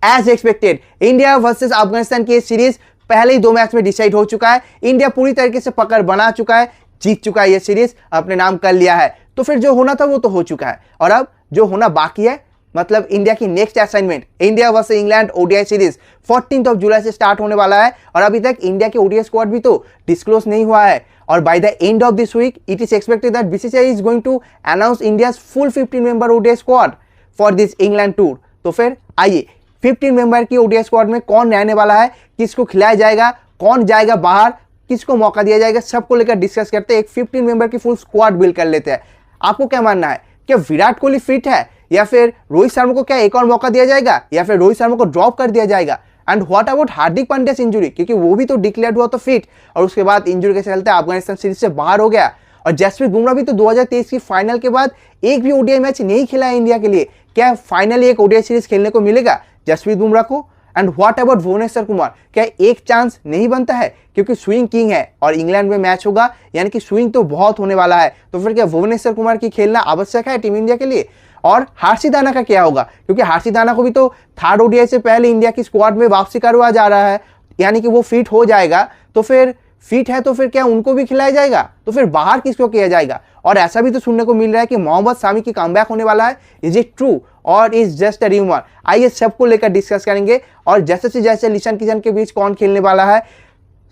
As expected India versus Afghanistan की series पहले ही 2 match में डिसाइड हो चुका है। इंडिया पूरी तरीके से पकड़ बना चुका है, जीत चुका है, ये सीरीज अपने नाम कर लिया है। तो फिर जो होना था वो तो हो चुका है, और अब जो होना बाकी है, मतलब इंडिया की next assignment India versus England ODI series 14 जुलाई से स्टार्ट होने वाला है। और अभी तक इंडिया के ओडीआई स्क्वाड भी तो डिस्क्लोज नहीं हुआ है, और by the end of this week it is expected that BCCI is going to announce India's full 15 member ODI squad for this England tour. तो फिर आइए 15 मेंबर की ओडीआई स्क्वाड में कौन रहने वाला है, किसको खिलाया जाएगा, कौन जाएगा बाहर, किसको मौका दिया जाएगा, सबको लेकर डिस्कस करते हैं। एक 15 मेंबर की फुल स्क्वाड बिल्ड कर लेते हैं। आपको क्या मानना है, क्या विराट कोहली फिट है, या फिर रोहित शर्मा को क्या एक और मौका दिया जाएगा, या फिर रोहित शर्मा को ड्रॉप कर दिया जाएगा? And what about Hardik Pandya injury, क्योंकि वो भी तो डिक्लेयर हुआ तो फिट, और उसके बाद इंजरी के चलते अफगानिस्तान सीरीज से बाहर हो गया। और जसप्रीत बुमराह भी तो 2023 की फाइनल के बाद एक भी ओडीआई मैच नहीं खेला है इंडिया के लिए। क्या फाइनली एक ओडीआई सीरीज खेलने को मिलेगा जसप्रीत बुमराह को? And what about Bhuvneshwar Kumar, क्या एक चांस नहीं बनता है, क्योंकि स्विंग किंग है और इंग्लैंड में मैच होगा, यानी कि स्विंग तो बहुत होने वाला है। तो फिर क्या भुवनेश्वर कुमार की खेलना आवश्यक है टीम इंडिया के लिए? और हर्षित राणा का क्या होगा, क्योंकि हर्षित राणा को भी तो थर्ड ओडीआई से पहले इंडिया की स्क्वाड में वापसी करवा जा रहा है, यानी कि वो फिट हो जाएगा। तो फिर फिट है तो फिर क्या उनको भी खिलाया जाएगा? तो फिर बाहर किसको किया जाएगा? और ऐसा भी तो सुनने को मिल रहा है कि मोहम्मद शामी की कमबैक होने वाला है। इज इट ट्रू और इज जस्ट अ र्यूमर? आइए सबको लेकर डिस्कस करेंगे, और जैसे से जैसे ईशान किशन के बीच कौन खेलने वाला है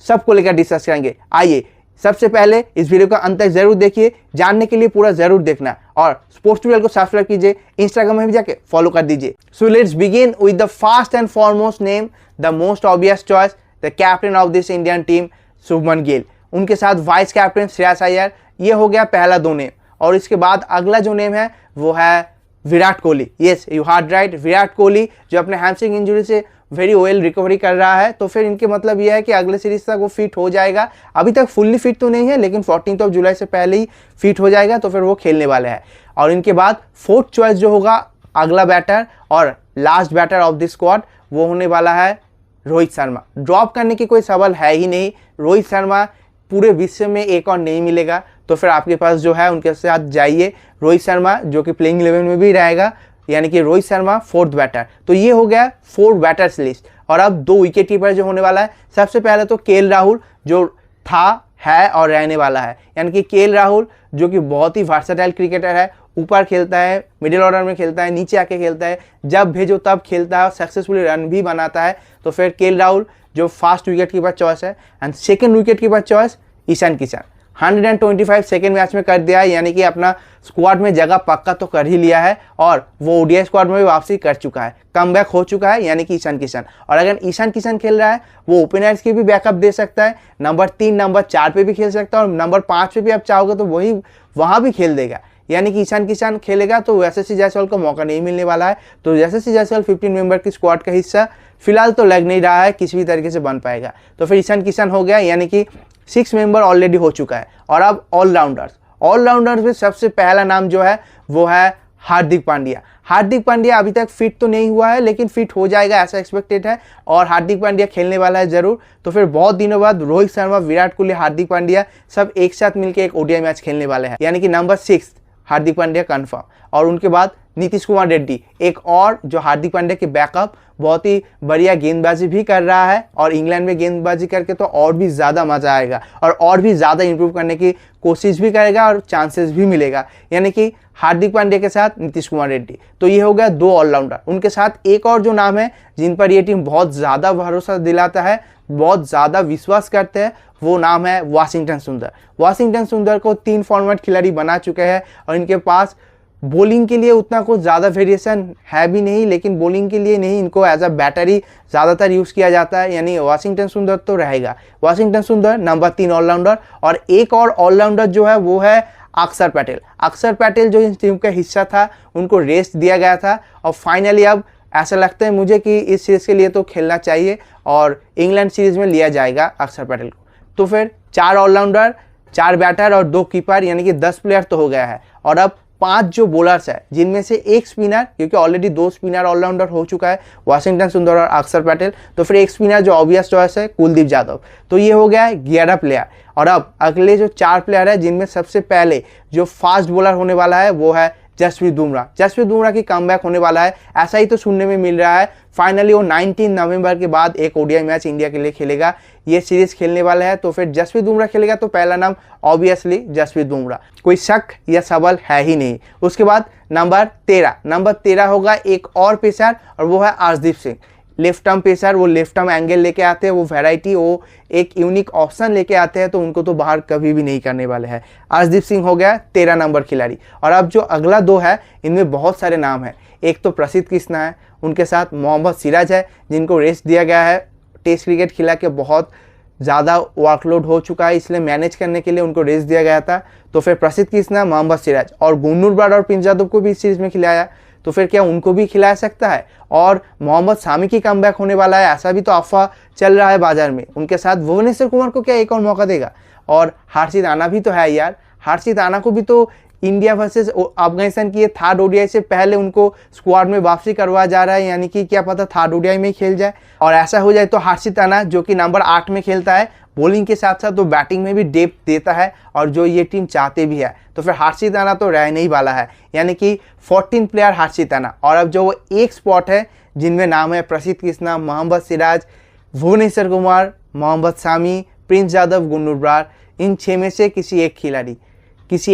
सबको लेकर डिस्कस करेंगे। आइए सबसे पहले इस वीडियो का अंत तक जरूर देखिए, जानने के लिए पूरा जरूर देखना, और स्पोर्ट्स ट्यूटोरियल को सब्सक्राइब कीजिए, इंस्टाग्राम में भी जाके फॉलो कर दीजिए। So let's begin with the first and foremost name, the most obvious choice, the captain of this Indian team, Shubman Gill. उनके साथ वाइस कैप्टन श्रेयस अय्यर। ये हो गया पहला 2 नेम, और इसके बाद अगला जो नेम है वो है Virat Kohli. Yes, you heard right, Virat Kohli, जो अपने हैमस्ट्रिंग इंजरी से वेरी वेल रिकवरी कर रहा है। तो फिर इनके मतलब यह है कि अगले सीरीज तक वो फिट हो जाएगा। अभी तक फुल्ली फिट तो नहीं है, लेकिन 14 जुलाई से पहले ही फिट हो जाएगा, तो फिर वो खेलने वाले हैं। और इनके बाद 4th चॉइस जो होगा अगला बैटर और last batter of this squad, वो होने वाला है रोहित शर्मा। ड्रॉप करने की कोई सवाल है ही नहीं। रोहित शर्मा पूरे विश्व में एक और नहीं मिलेगा, तो फिर आपके पास जो है उनके साथ जाइए। रोहित शर्मा जो कि प्लेइंग 11 में भी रहेगा, यानी कि रोहित शर्मा 4th बैटर। तो ये हो गया 4 बैटर्स लिस्ट। और अब 2 विकेट कीपर जो होने वाला है, सबसे पहले तो केएल राहुल, जो था, है और रहने वाला है। यानी कि केएल राहुल जो कि बहुत ही वर्सेटाइल क्रिकेटर है, ऊपर खेलता है, मिडिल ऑर्डर में खेलता है, नीचे आके खेलता है, जब भेजो तब खेलता है और सक्सेसफुली रन भी बनाता है। तो फिर केएल राहुल जो फर्स्ट विकेट कीपर चॉइस है। And second wicket keeper choice Ishan Kishan, 125 second match में कर दिया है, यानी कि अपना स्क्वाड में जगह पक्का तो कर ही लिया है, और वो ओडीआई स्क्वाड में भी वापसी कर चुका है, कमबैक हो चुका है, यानी कि ईशान किशन। और अगर ईशान किशन खेल रहा है, वो ओपनर्स की भी बैकअप दे सकता है, नंबर 3 नंबर 4 पे भी खेल सकता है, और नंबर 5 पे भी आप चाहोगे तो वही वहाँ भी खेल देगा। यानी कि ईशान किशन खेलेगा तो यशस्वी जायसवाल को मौका नहीं मिलने वाला है। तो यशस्वी जायसवाल 15 मेंबर की स्क्वाड का हिस्सा फिलहाल तो लग नहीं रहा है किसी भी तरीके से बन पाएगा। तो फिर ईशान किशन हो गया, यानी कि 6 मेंबर ऑलरेडी हो चुका है। और अब ऑलराउंडर्स में सबसे पहला नाम जो है वो है हार्दिक पांड्या। हार्दिक पांड्या अभी तक फिट तो नहीं हुआ है, लेकिन फिट हो जाएगा ऐसा एक्सपेक्टेड है, और हार्दिक पांड्या खेलने वाला है जरूर। तो फिर बहुत दिनों बाद रोहित शर्मा, विराट कोहली, हार्दिक पांड्या सब एक साथ मिलकर एक ओडीआई मैच खेलने वाले हैं, यानी कि नंबर 6 हार्दिक पांड्या कन्फर्म। और उनके बाद नीतीश कुमार रेड्डी, एक और जो हार्दिक पांड्या के बैकअप, बहुत ही बढ़िया गेंदबाजी भी कर रहा है, और इंग्लैंड में गेंदबाजी करके तो और भी ज़्यादा मज़ा आएगा, और भी ज़्यादा इंप्रूव करने की कोशिश भी करेगा और चांसेस भी मिलेगा, यानी कि हार्दिक पांड्या के साथ नीतीश कुमार रेड्डी। तो ये हो गया 2 ऑलराउंडर। उनके साथ एक और जो नाम है जिन पर ये टीम बहुत ज़्यादा भरोसा दिलाता है, बहुत ज़्यादा विश्वास करते हैं, वो नाम है वाशिंगटन सुंदर। वाशिंगटन सुंदर को 3 फॉर्मेट खिलाड़ी बना चुके हैं, और इनके पास बॉलिंग के लिए उतना कुछ ज़्यादा वेरिएशन है भी नहीं, लेकिन बॉलिंग के लिए नहीं, इनको एज अ बैटर ही ज़्यादातर यूज़ किया जाता है, यानी वाशिंगटन सुंदर तो रहेगा। वाशिंगटन सुंदर नंबर 3 ऑलराउंडर। और एक और ऑलराउंडर जो है वो है अक्षर पटेल। अक्षर पटेल जो इस टीम का हिस्सा था, उनको रेस्ट दिया गया था, और फाइनली अब ऐसा लगता है मुझे कि इस सीरीज़ के लिए तो खेलना चाहिए, और इंग्लैंड सीरीज़ में लिया जाएगा अक्षर पटेल को। तो फिर 4 ऑलराउंडर, 4 बैटर और 2 कीपर, यानी कि 10 प्लेयर तो हो गया है। और अब 5 जो बॉलर्स है, जिनमें से एक स्पिनर, क्योंकि ऑलरेडी 2 स्पिनर ऑलराउंडर हो चुका है, वाशिंगटन सुंदर और अक्षर पटेल। तो फिर एक स्पिनर जो ऑब्वियस चॉइस है, कुलदीप यादव। तो ये हो गया है 11 प्लेयर। और अब अगले जो 4 प्लेयर है, जिनमें सबसे पहले जो फास्ट बॉलर होने वाला है वो है जसप्रीत बुमराह की कमबैक होने वाला है, ऐसा ही तो सुनने में मिल रहा है। फाइनली वो 19 नवंबर के बाद एक ओडीआई मैच इंडिया के लिए खेलेगा, ये सीरीज खेलने वाला है। तो फिर जसप्रीत बुमराह खेलेगा तो पहला नाम ऑब्वियसली जसप्रीत बुमराह, कोई शक या सवाल है ही नहीं। उसके बाद नंबर 13 होगा एक और पेसर और वो है Arshdeep Singh, left arm pacer. वो लेफ्ट आर्म एंगल लेके आते हैं, वो वैरायटी, वो एक यूनिक ऑप्शन लेके आते हैं, तो उनको तो बाहर कभी भी नहीं करने वाले हैं। अर्शदीप सिंह हो गया 13 नंबर खिलाड़ी। और अब जो अगला 2 है इनमें बहुत सारे नाम हैं। एक तो प्रसिद्ध कृष्णा है, उनके साथ मोहम्मद सिराज है जिनको रेस्ट दिया गया है, टेस्ट क्रिकेट खिला के बहुत ज़्यादा वर्कलोड हो चुका है, इसलिए मैनेज करने के लिए उनको रेस्ट दिया गया था। तो फिर प्रसिद्ध कृष्णा, मोहम्मद सिराज और गुन्नूर ब्राड और प्रिंस यादव को भी इस सीरीज में खिलाया, तो फिर क्या उनको भी खिला सकता है? और मोहम्मद सामी की कमबैक होने वाला है, ऐसा भी तो अफवाह चल रहा है बाजार में। उनके साथ भुवनेश्वर कुमार को क्या एक और मौका देगा? और हर्षित राणा भी तो है यार, हर्षित राणा को भी तो इंडिया वर्सेस अफगानिस्तान की ये थर्ड ओडीआई से पहले उनको स्क्वाड में वापसी करवाया जा रहा है, यानी कि क्या पता थर्ड ओडीआई में खेल जाए। और ऐसा हो जाए तो हर्षित राणा जो कि नंबर 8 में खेलता है, बॉलिंग के साथ साथ वो बैटिंग में भी डेप्थ देता है और जो ये टीम चाहते भी है, तो फिर हर्षित राणा तो रहने ही वाला है, यानी कि 14 प्लेयर हर्षित राणा। और अब जो वो एक स्पॉट है जिनमें नाम है प्रसिद्ध कृष्णा, मोहम्मद सिराज, भुवनेश्वर कुमार, मोहम्मद सामी, प्रिंस यादव, गुन्नूर ब्राड, इन 6 में से किसी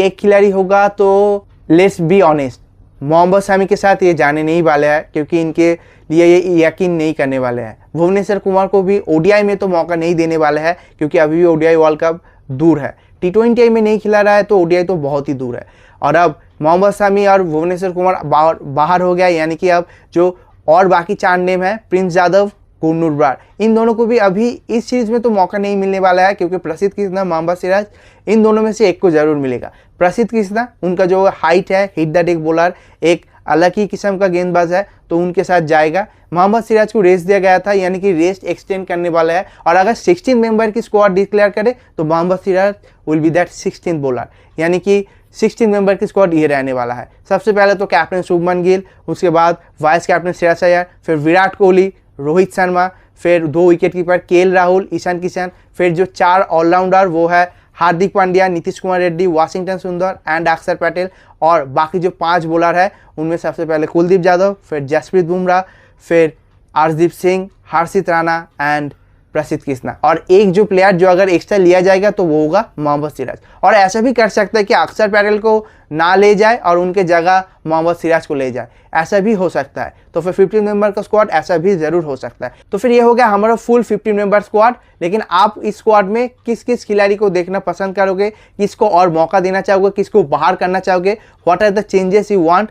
एक खिलाड़ी होगा। तो लेट्स बी ऑनेस्ट, मोहम्मद सामी के साथ ये जाने नहीं वाले हैं, क्योंकि इनके लिए ये यकीन नहीं करने वाले हैं। भुवनेश्वर कुमार को भी ओडीआई में तो मौका नहीं देने वाले हैं, क्योंकि अभी भी ओडीआई वर्ल्ड कप दूर है। टी20 में नहीं खिला रहा है तो ओडीआई तो बहुत ही दूर है। और अब मोहम्मद सामी और भुवनेश्वर कुमार बाहर हो गया, यानी कि अब जो और बाकी 4 नेम है, प्रिंस यादव, गुन्नूर ब्राड, इन दोनों को भी अभी इस सीरीज में तो मौका नहीं मिलने वाला है, क्योंकि प्रसिद्ध कृष्णा, मोहम्मद सिराज, इन दोनों में से एक को जरूर मिलेगा। प्रसिद्ध कृष्णा, उनका जो हाइट है, हिट द डेक बॉलर, एक अलग ही किस्म का गेंदबाज है, तो उनके साथ जाएगा। मोहम्मद सिराज को रेस्ट दिया गया था, यानी कि रेस्ट एक्सटेंड करने वाला है। और अगर 16 मेंबर की स्क्वाड डिक्लेयर करे तो Mohammed Siraj will be that 16th bowler, यानी कि 16 मेंबर की स्क्वाड ये रहने वाला है। सबसे पहले तो कैप्टन शुभमन गिल, उसके बाद वाइस कैप्टन श्रेयस अय्यर, फिर विराट कोहली, रोहित शर्मा, फिर 2 wicket keeper KL Rahul, Ishan Kishan, फिर जो 4 ऑलराउंडर वो है हार्दिक पांड्या, नीतीश कुमार रेड्डी, वाशिंगटन सुंदर एंड अक्षर पटेल। और बाकी जो 5 बॉलर है उनमें सबसे पहले कुलदीप यादव, फिर जसप्रीत बुमराह, फिर अर्शदीप सिंह, हर्षित राणा एंड प्रसिद्ध कृष्णा। और एक जो प्लेयर जो अगर एक्स्ट्रा लिया जाएगा तो वो होगा मोहम्मद सिराज। और ऐसा भी कर सकता है कि अक्षर पटेल को ना ले जाए और उनके जगह मोहम्मद सिराज को ले जाए, ऐसा भी हो सकता है। तो फिर 15 मेंबर का स्क्वाड ऐसा भी जरूर हो सकता है। तो फिर ये हो गया हमारा फुल 15 मेंबर स्क्वाड। लेकिन आप इस स्क्वाड में किस किस खिलाड़ी को देखना पसंद करोगे, किसको और मौका देना चाहोगे, किसको बाहर करना चाहोगे, what are the changes you want,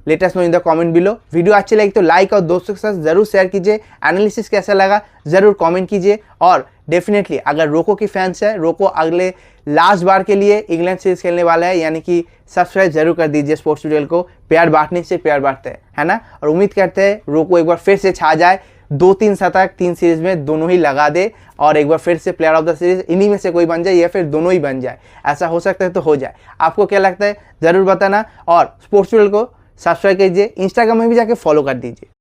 let us know in the comment below. Video अच्छी लगी तो लाइक और दोस्तों के साथ जरूर शेयर कीजिए। एनालिसिस कैसा लगा जरूर कमेंट कीजिए। और डेफिनेटली अगर रोको की फैंस है, रोको अगले लास्ट बार के लिए इंग्लैंड सीरीज खेलने वाला है, यानी कि सब्सक्राइब जरूर कर दीजिए स्पोर्ट्स ट्यूटोरियल को। प्यार बांटने से प्यार बांटते हैं, है ना। और उम्मीद करते हैं रोको एक बार फिर से छा जाए, 2-3 शतक 3 सीरीज में दोनों ही लगा दे, और एक बार फिर से प्लेयर ऑफ द सीरीज इन्हीं में से कोई बन जाए या फिर दोनों ही बन जाए। ऐसा हो सकता है तो हो जाए। आपको क्या लगता है जरूर बताना। और स्पोर्ट्स ट्यूटोरियल को सब्सक्राइब कीजिए, इंस्टाग्राम में भी जाके फॉलो कर दीजिए।